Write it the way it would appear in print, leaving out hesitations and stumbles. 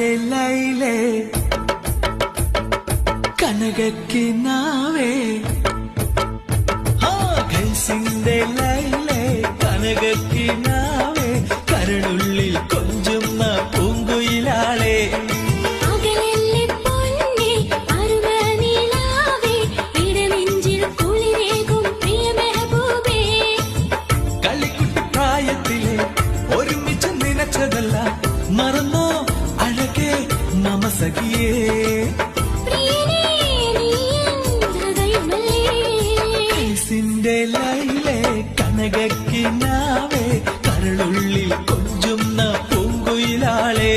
ലൈലേ കനകക്കിനാവേ ഗൾസിന്റെ ലൈലേ കനകക്കിനാവേ കരളുള്ളിൽ കൊഞ്ചുന്ന പൂങ്കുയിലാളെ കളിക്കുട്ടി ഒരുമിച്ച് നിനച്ചതല്ല മറന്നോ അഴകേ നമസഖിയേ ലൈലേ കനകക്കിനാവേ കരളുള്ളിൽ കൊഞ്ചുന്ന പൂങ്കുയിലാളെ